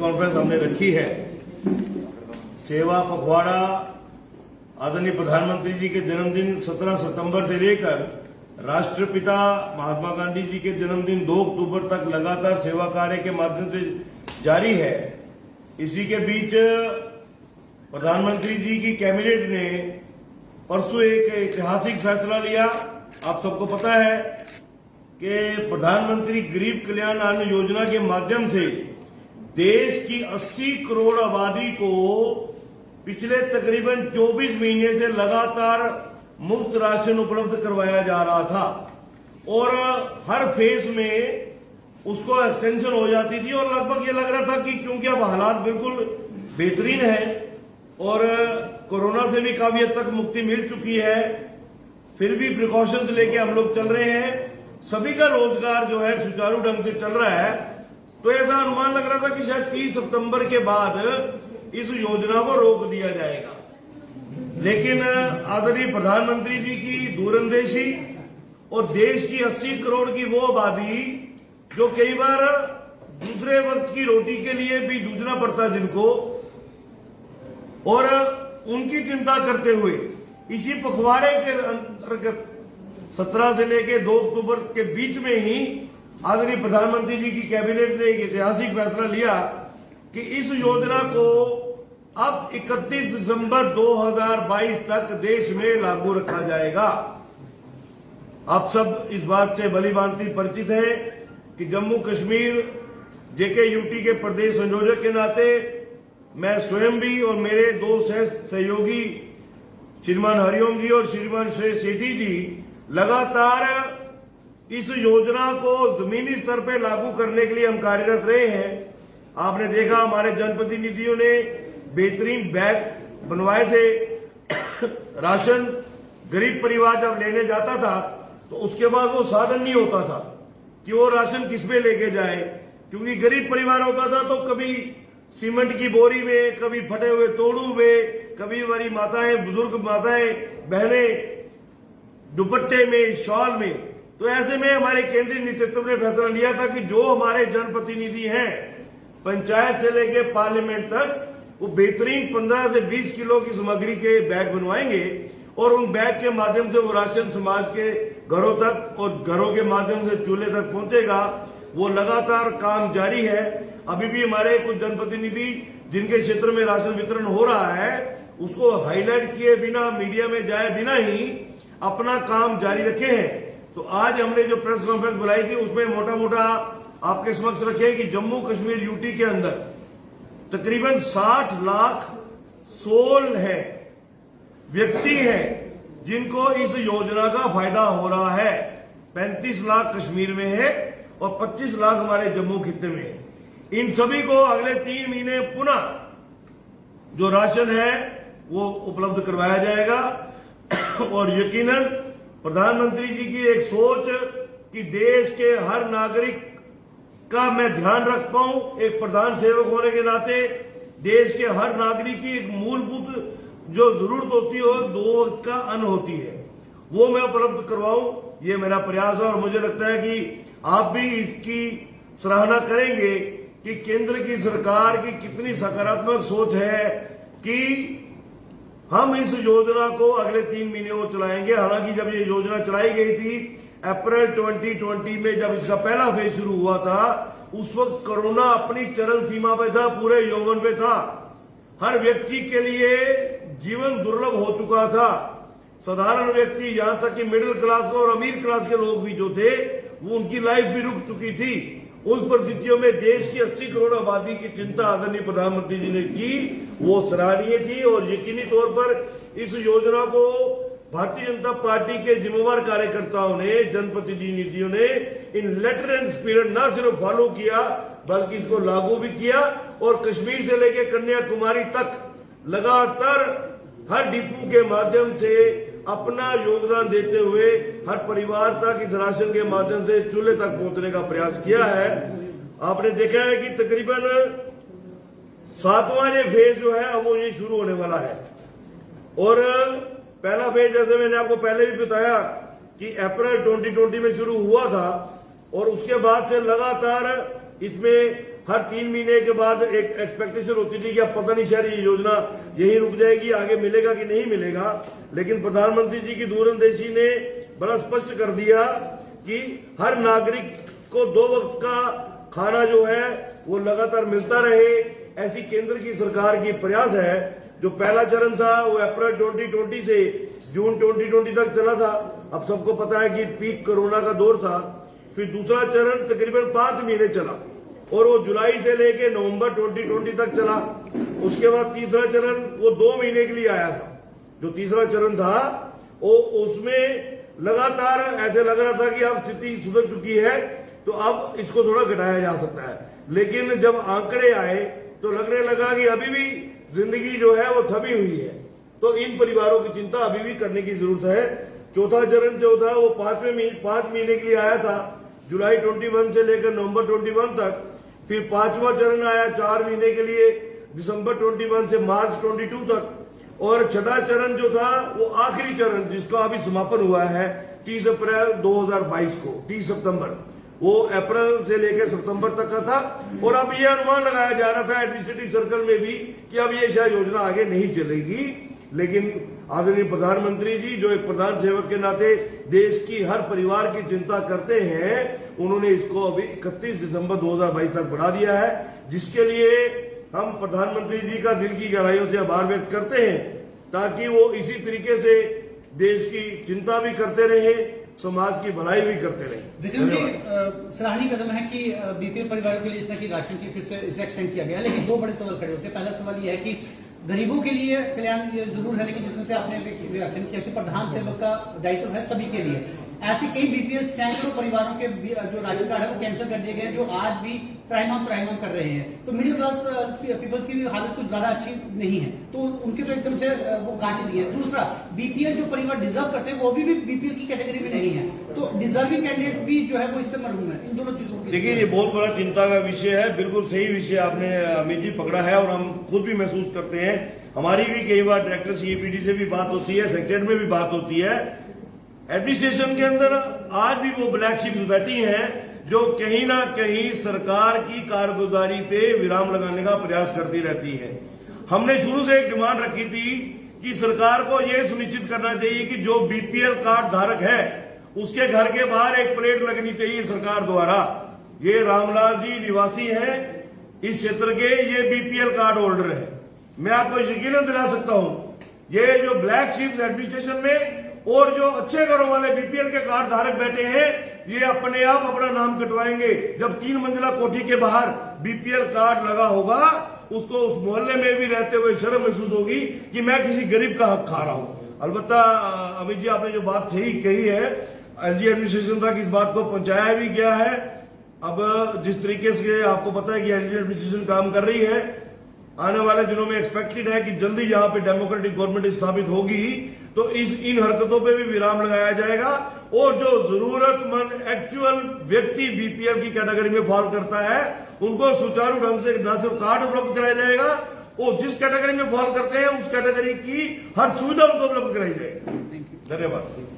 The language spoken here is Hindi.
कॉन्फ्रेंस हमने रखी है। सेवा पखवाड़ा आदरणीय प्रधानमंत्री जी के जन्मदिन 17 सितंबर से लेकर राष्ट्रपिता महात्मा गांधी जी के जन्मदिन 2 अक्टूबर तक लगातार सेवा कार्य के माध्यम से जारी है। इसी के बीच प्रधानमंत्री जी की कैबिनेट ने परसों एक ऐतिहासिक फैसला लिया। आप सबको पता है कि प्रधानमंत्री गरीब कल्याण अन्न योजना के माध्यम से देश की 80 करोड़ आबादी को पिछले तकरीबन 24 महीने से लगातार मुफ्त राशन उपलब्ध करवाया जा रहा था और हर फेज में उसको एक्सटेंशन हो जाती थी और लगभग ये लग रहा था कि क्योंकि अब हालात बिल्कुल बेहतरीन है और कोरोना से भी काफी हद तक मुक्ति मिल चुकी है, फिर भी प्रिकॉशंस लेके हम लोग चल रहे हैं, सभी का रोजगार जो है सुचारू ढंग से चल रहा है, तो ऐसा अनुमान लग रहा था कि शायद 30 सितंबर के बाद इस योजना को रोक दिया जाएगा। लेकिन आदरणीय प्रधानमंत्री जी की दूरंदेशी और देश की 80 करोड़ की वो आबादी जो कई बार दूसरे वक्त की रोटी के लिए भी जूझना पड़ता है जिनको, और उनकी चिंता करते हुए इसी पखवाड़े के अंतर्गत 17 से लेकर 2 अक्टूबर के बीच में ही आदरणीय प्रधानमंत्री जी की कैबिनेट ने एक ऐतिहासिक फैसला लिया कि इस योजना को अब 31 दिसंबर 2022 तक देश में लागू रखा जाएगा। आप सब इस बात से भली भांति परिचित हैं कि जम्मू कश्मीर जेकेयूटी के प्रदेश संयोजक के नाते मैं स्वयं भी और मेरे दो सहयोगी श्रीमान हरिओम जी और श्रीमान श्रेय सेठी जी लगातार इस योजना को जमीनी स्तर पर लागू करने के लिए हम कार्यरत रहे हैं। आपने देखा हमारे जनप्रतिनिधियों ने बेहतरीन बैग बनवाए थे। राशन गरीब परिवार जब लेने जाता था तो उसके बाद वो साधन नहीं होता था कि वो राशन किस पे लेके जाए, क्योंकि गरीब परिवार होता था तो कभी सीमेंट की बोरी में, कभी फटे हुए तोड़ू में, कभी हमारी माताएं, बुजुर्ग माताएं, बहनें दुपट्टे में, शॉल में। तो ऐसे में हमारे केंद्रीय नेतृत्व ने फैसला लिया था कि जो हमारे जनप्रतिनिधि हैं पंचायत से लेके पार्लियामेंट तक, वो बेहतरीन 15 से 20 किलो की सामग्री के बैग बनवाएंगे और उन बैग के माध्यम से वो राशन समाज के घरों तक और घरों के माध्यम से चूल्हे तक पहुंचेगा। वो लगातार काम जारी है। अभी भी हमारे कुछ जनप्रतिनिधि जिनके क्षेत्र में राशन वितरण हो रहा है उसको हाईलाइट किए बिना, मीडिया में जाए बिना ही अपना काम जारी रखे हैं। तो आज हमने जो प्रेस कॉन्फ्रेंस बुलाई थी उसमें मोटा मोटा आपके समक्ष रखे कि जम्मू कश्मीर यूटी के अंदर तकरीबन 60 लाख सोल है, व्यक्ति हैं जिनको इस योजना का फायदा हो रहा है। 35 लाख कश्मीर में है और 25 लाख हमारे जम्मू खित्ते में है। इन सभी को अगले 3 महीने पुनः जो राशन है वो उपलब्ध करवाया जाएगा और यकीनन प्रधानमंत्री जी की एक सोच कि देश के हर नागरिक का मैं ध्यान रख पाऊं, एक प्रधान सेवक होने के नाते देश के हर नागरिक की एक मूलभूत जो जरूरत होती है 2 वक्त का अन्न होती है, वो मैं उपलब्ध करवाऊं, ये मेरा प्रयास है। और मुझे लगता है कि आप भी इसकी सराहना करेंगे कि केंद्र की सरकार की कितनी सकारात्मक सोच है कि हम इस योजना को अगले 3 महीने को चलाएंगे। हालांकि जब ये योजना चलाई गई थी अप्रैल 2020 में, जब इसका पहला फेज शुरू हुआ था, उस वक्त कोरोना अपनी चरम सीमा पे था, पूरे यौवन पे था। हर व्यक्ति के लिए जीवन दुर्लभ हो चुका था। साधारण व्यक्ति, यहां तक कि मिडिल क्लास का और अमीर क्लास के लोग भी जो थे वो उनकी लाइफ भी रुक चुकी थी। उस परिस्थितियों में देश की 80 करोड़ आबादी की चिंता आदरणीय प्रधानमंत्री जी ने की, वो सराहनीय थी। और यकीनी तौर पर इस योजना को भारतीय जनता पार्टी के जिम्मेवार कार्यकर्ताओं ने, जनप्रतिनिधियों ने इन लेटर एंड स्पिरिट न सिर्फ फॉलो किया बल्कि इसको लागू भी किया और कश्मीर से लेकर कन्याकुमारी तक लगातार हर डिपो के माध्यम से अपना योगदान देते हुए हर परिवार तक इस राशन के माध्यम से चूल्हे तक पहुंचने का प्रयास किया है। आपने देखा है कि तकरीबन 7वां फेज जो है अब वो ये शुरू होने वाला है और पहला फेज जैसे मैंने आपको पहले भी बताया कि अप्रैल 2020 में शुरू हुआ था और उसके बाद से लगातार इसमें हर 3 महीने के बाद एक एक्सपेक्टेशन होती थी कि अब पता नहीं शायद ये योजना यही रुक जाएगी, आगे मिलेगा कि नहीं मिलेगा। लेकिन प्रधानमंत्री जी की दूरंदेशी ने बड़ा स्पष्ट कर दिया कि हर नागरिक को 2 वक्त का खाना जो है वो लगातार मिलता रहे, ऐसी केंद्र की सरकार की प्रयास है। जो पहला चरण था वो अप्रैल 2020 से जून 2020 तक चला था। अब सबको पता है कि पीक कोरोना का दौर था। फिर दूसरा चरण तकरीबन 5 महीने चला और वो जुलाई से लेके नवंबर 2020 तक चला। उसके बाद तीसरा चरण वो 2 महीने के लिए आया था। जो तीसरा चरण था वो उसमें लगातार ऐसे लग रहा था कि अब स्थिति सुधर चुकी है तो अब इसको थोड़ा घटाया जा सकता है। लेकिन जब आंकड़े आए तो लगने लगा कि अभी भी जिंदगी जो है वो थमी हुई है, तो इन परिवारों की चिंता अभी भी करने की जरूरत है। चौथा चरण जो था वो 5 महीने के लिए आया था, जुलाई 21 से लेकर नवंबर 21 तक। फिर 5वां चरण आया 4 महीने के लिए, दिसंबर 21 से मार्च 22 तक। और छठा चरण जो था वो आखिरी चरण जिसका अभी समापन हुआ है 30 अप्रैल 2022 को, 30 सितंबर, वो अप्रैल से लेकर सितंबर तक का था। और अब ये अनुमान लगाया जा रहा था एडमिनिस्ट्रेटिव सर्कल में भी कि अब ये शायद योजना आगे नहीं चलेगी। लेकिन आदरणीय प्रधानमंत्री जी जो एक प्रधान सेवक के नाते देश की हर परिवार की चिंता करते हैं, उन्होंने इसको अभी 31 दिसंबर 2022 तक बढ़ा दिया है, जिसके लिए हम प्रधानमंत्री जी का दिल की गहराइयों से आभार व्यक्त करते हैं, ताकि वो इसी तरीके से देश की चिंता भी करते रहे, समाज की भलाई भी करते रहे। विक्रम जी, सराहनीय कदम है कि बीपीएल परिवारों के लिए इस तरह की राशन की फिर से इसे एक्सटेंड किया गया है। लेकिन 2 बड़े सवाल खड़े होते हैं। पहला सवाल यह है कि गरीबों के लिए कल्याण जरूर है, लेकिन जिसमें से आपने व्याख्यान किया कि प्रधान सेवक का दायित्व है सभी के लिए। ऐसे कई बीपीएल सैकड़ों परिवारों के जो राशन कार्ड है वो कैंसिल कर दिए गए, जो आज भी त्राहिमाम कर रहे हैं। तो मिडिल क्लास पीपल्स की हालत कुछ ज्यादा अच्छी नहीं है, तो उनके तो एकदम से वो काट दिए। दूसरा, बीपीएल जो परिवार डिजर्व करते हैं वो भी बीपीएल की कैटेगरी में नहीं है, तो डिजर्विंग कैंडिडेट भी जो है वो इससे महरूम है। इन दोनों चीजों की देखिए, ये बहुत बड़ा चिंता का विषय है। बिल्कुल सही विषय आपने अमित जी पकड़ा है और हम खुद भी महसूस करते हैं। हमारी भी कई बार डायरेक्टर सीएपीडी से भी बात होती है, सेक्रेटरीट में भी बात होती है। एडमिनिस्ट्रेशन के अंदर आज भी वो ब्लैक शिप्स बैठी हैं जो कहीं ना कहीं सरकार की कारगुजारी पे विराम लगाने का प्रयास करती रहती है। हमने शुरू से एक डिमांड रखी थी कि सरकार को यह सुनिश्चित करना चाहिए कि जो बीपीएल कार्ड धारक है उसके घर के बाहर एक प्लेट लगनी चाहिए सरकार द्वारा। ये रामलाल जी निवासी हैं इस क्षेत्र के, ये बीपीएल कार्ड होल्डर है। मैं आपको यकीनन दिला सकता हूं, ये जो ब्लैक शिप्स एडमिनिस्ट्रेशन में और जो अच्छे घरों वाले बीपीएल के कार्ड धारक बैठे हैं, ये अपने आप अपना नाम कटवाएंगे। जब 3 मंजिला कोठी के बाहर बीपीएल कार्ड लगा होगा, उसको उस मोहल्ले में भी रहते हुए शर्म महसूस होगी कि मैं किसी गरीब का हक खा रहा हूं। अलबत्ता अमित जी आपने जो बात सही कही है, एलजी एडमिनिस्ट्रेशन तक इस बात को पहुंचाया भी गया है। अब जिस तरीके से आपको पता है कि एलजी एडमिनिस्ट्रेशन काम कर रही है, आने वाले दिनों में एक्सपेक्टेड है कि जल्दी यहां पे डेमोक्रेटिक गवर्नमेंट स्थापित होगी तो इन हरकतों पे भी विराम लगाया जाएगा। और जो जरूरतमंद एक्चुअल व्यक्ति बीपीएल की कैटेगरी में फॉल करता है, उनको सुचारू ढंग से न सिर्फ कार्ड उपलब्ध कराया जाएगा, और जिस कैटेगरी में फॉल करते हैं उस कैटेगरी की हर सुविधा उनको उपलब्ध कराई जाएगी। धन्यवाद।